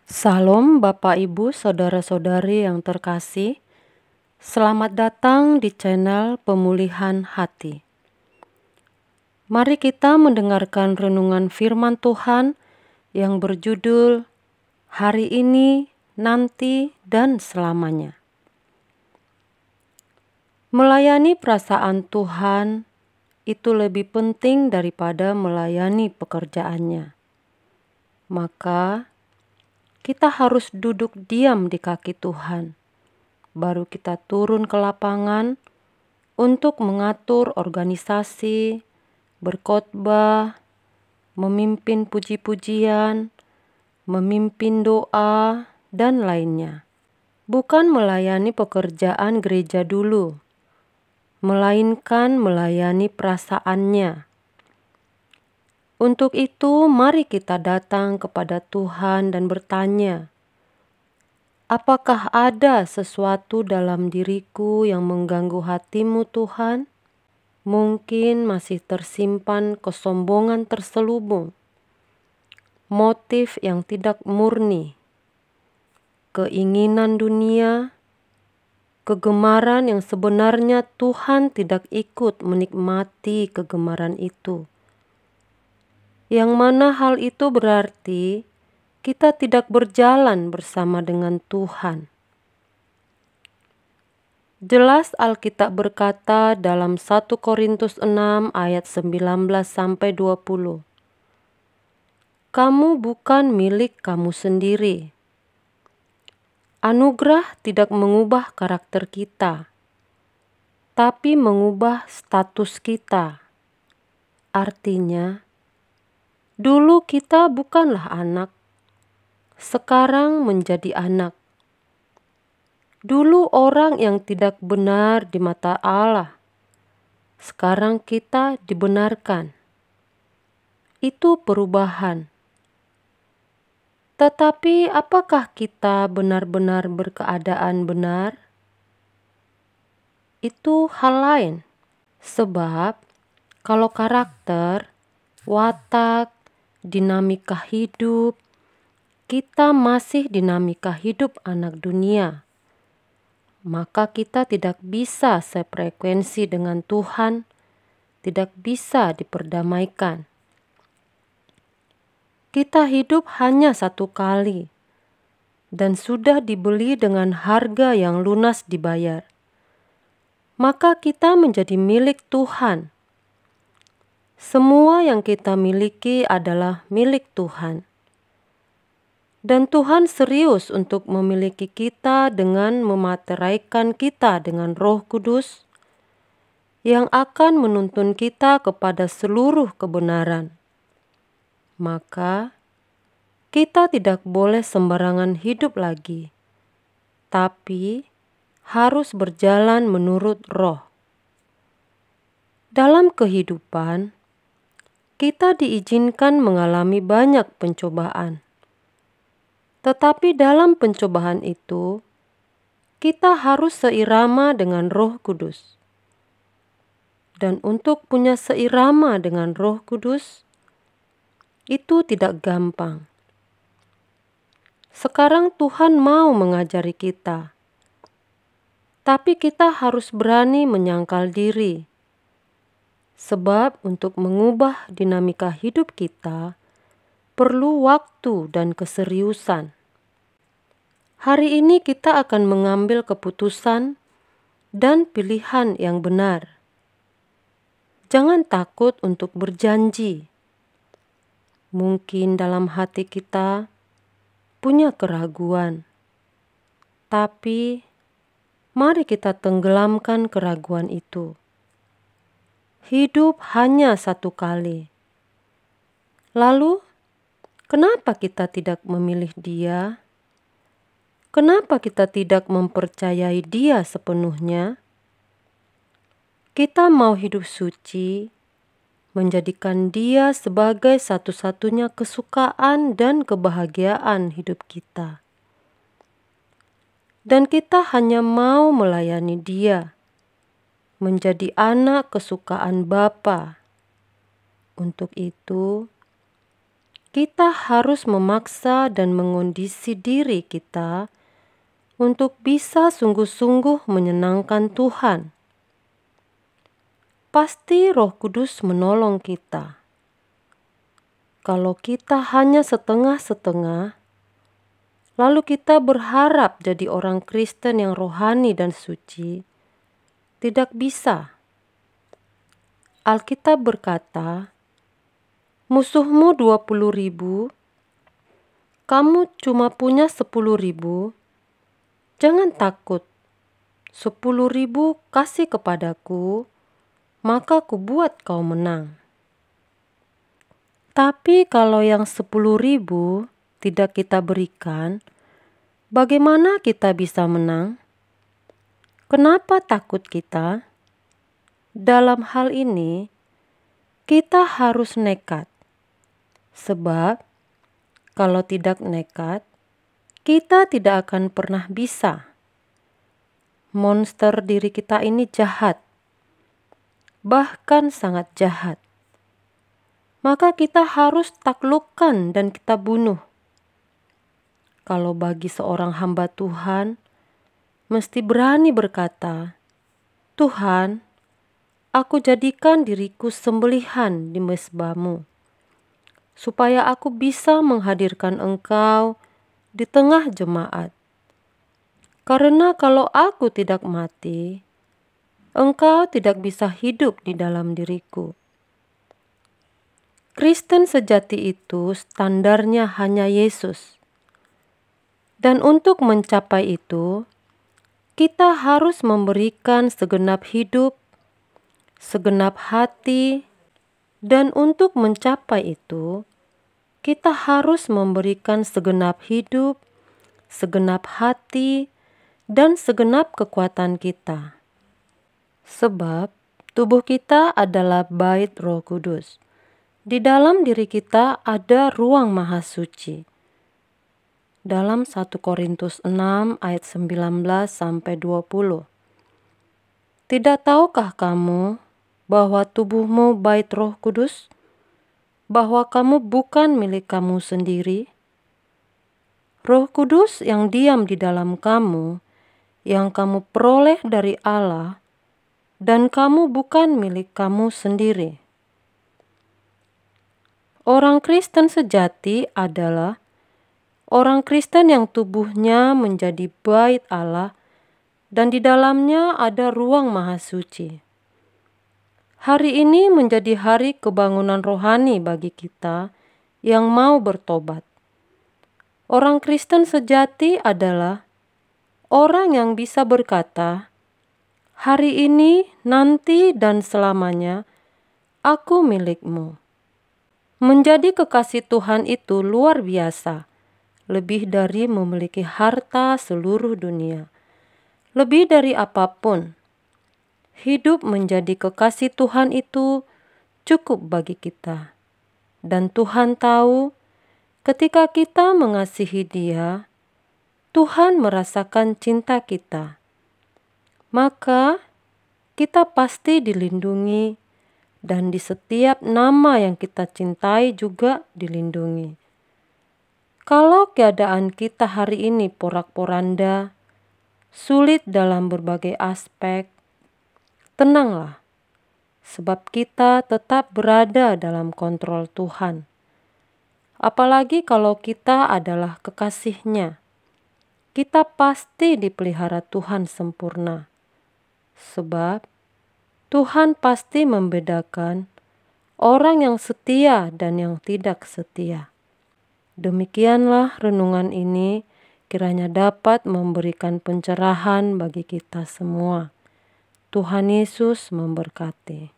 Salam Bapak Ibu Saudara-saudari yang terkasih. Selamat datang di channel Pemulihan Hati. Mari kita mendengarkan renungan firman Tuhan yang berjudul Hari Ini, Nanti, dan Selamanya. Melayani perasaan Tuhan itu lebih penting daripada melayani pekerjaannya. Maka kita harus duduk diam di kaki Tuhan, baru kita turun ke lapangan untuk mengatur organisasi, berkhotbah, memimpin puji-pujian, memimpin doa, dan lainnya. Bukan melayani pekerjaan gereja dulu, melainkan melayani perasaannya. Untuk itu, mari kita datang kepada Tuhan dan bertanya, apakah ada sesuatu dalam diriku yang mengganggu hatimu, Tuhan? Mungkin masih tersimpan kesombongan terselubung, motif yang tidak murni, keinginan dunia, kegemaran yang sebenarnya Tuhan tidak ikut menikmati kegemaran itu. Yang mana hal itu berarti kita tidak berjalan bersama dengan Tuhan. Jelas Alkitab berkata dalam 1 Korintus 6 ayat 19-20. Kamu bukan milik kamu sendiri. Anugerah tidak mengubah karakter kita, tapi mengubah status kita. Artinya, dulu kita bukanlah anak, sekarang menjadi anak. Dulu orang yang tidak benar di mata Allah, sekarang kita dibenarkan. Itu perubahan. Tetapi apakah kita benar-benar berkeadaan benar? Itu hal lain. Sebab kalau karakter, watak, dinamika hidup, kita masih dinamika hidup anak dunia, maka kita tidak bisa sefrekuensi dengan Tuhan, tidak bisa diperdamaikan. Kita hidup hanya satu kali, dan sudah dibeli dengan harga yang lunas dibayar. Maka kita menjadi milik Tuhan. Semua yang kita miliki adalah milik Tuhan. Dan Tuhan serius untuk memiliki kita dengan memateraikan kita dengan Roh Kudus yang akan menuntun kita kepada seluruh kebenaran. Maka kita tidak boleh sembarangan hidup lagi, tapi harus berjalan menurut Roh. Dalam kehidupan, kita diizinkan mengalami banyak pencobaan. Tetapi dalam pencobaan itu, kita harus seirama dengan Roh Kudus. Dan untuk punya seirama dengan Roh Kudus, itu tidak gampang. Sekarang Tuhan mau mengajari kita, tapi kita harus berani menyangkal diri. Sebab untuk mengubah dinamika hidup kita, perlu waktu dan keseriusan. Hari ini kita akan mengambil keputusan dan pilihan yang benar. Jangan takut untuk berjanji. Mungkin dalam hati kita punya keraguan, tapi mari kita tenggelamkan keraguan itu. Hidup hanya satu kali. Lalu, kenapa kita tidak memilih Dia? Kenapa kita tidak mempercayai Dia sepenuhnya? Kita mau hidup suci, menjadikan Dia sebagai satu-satunya kesukaan dan kebahagiaan hidup kita. Dan kita hanya mau melayani Dia, menjadi anak kesukaan Bapa. Untuk itu, kita harus memaksa dan mengondisi diri kita untuk bisa sungguh-sungguh menyenangkan Tuhan. Pasti Roh Kudus menolong kita. Kalau kita hanya setengah-setengah, lalu kita berharap jadi orang Kristen yang rohani dan suci, tidak bisa. Alkitab berkata, musuhmu 20.000, kamu cuma punya 10.000, jangan takut. 10.000 kasih kepadaku, maka kubuat kau menang. Tapi kalau yang 10.000 tidak kita berikan, bagaimana kita bisa menang? Kenapa takut kita? Dalam hal ini, kita harus nekat. Sebab, kalau tidak nekat, kita tidak akan pernah bisa. Monster diri kita ini jahat, bahkan sangat jahat. Maka kita harus taklukkan dan kita bunuh. Kalau bagi seorang hamba Tuhan, mesti berani berkata, Tuhan, aku jadikan diriku sembelihan di mezbah-Mu, supaya aku bisa menghadirkan Engkau di tengah jemaat. Karena kalau aku tidak mati, Engkau tidak bisa hidup di dalam diriku. Kristen sejati itu standarnya hanya Yesus. Dan untuk mencapai itu, kita harus memberikan segenap hidup, segenap hati, dan untuk mencapai itu, kita harus memberikan segenap hidup, segenap hati, dan segenap kekuatan kita. Sebab tubuh kita adalah bait Roh Kudus. Di dalam diri kita ada ruang maha suci. Dalam 1 Korintus 6 ayat 19-20. Tidak tahukah kamu bahwa tubuhmu bait Roh Kudus? Bahwa kamu bukan milik kamu sendiri? Roh Kudus yang diam di dalam kamu, yang kamu peroleh dari Allah, dan kamu bukan milik kamu sendiri. Orang Kristen sejati adalah orang Kristen yang tubuhnya menjadi bait Allah dan di dalamnya ada ruang maha suci. Hari ini menjadi hari kebangunan rohani bagi kita yang mau bertobat. Orang Kristen sejati adalah orang yang bisa berkata, hari ini, nanti, dan selamanya, aku milik-Mu. Menjadi kekasih Tuhan itu luar biasa, lebih dari memiliki harta seluruh dunia. Lebih dari apapun, hidup menjadi kekasih Tuhan itu cukup bagi kita. Dan Tuhan tahu, ketika kita mengasihi Dia, Tuhan merasakan cinta kita. Maka kita pasti dilindungi, dan di setiap nama yang kita cintai juga dilindungi. Kalau keadaan kita hari ini porak-poranda, sulit dalam berbagai aspek, tenanglah, sebab kita tetap berada dalam kontrol Tuhan. Apalagi kalau kita adalah kekasih-Nya, kita pasti dipelihara Tuhan sempurna. Sebab Tuhan pasti membedakan orang yang setia dan yang tidak setia. Demikianlah renungan ini kiranya dapat memberikan pencerahan bagi kita semua. Tuhan Yesus memberkati.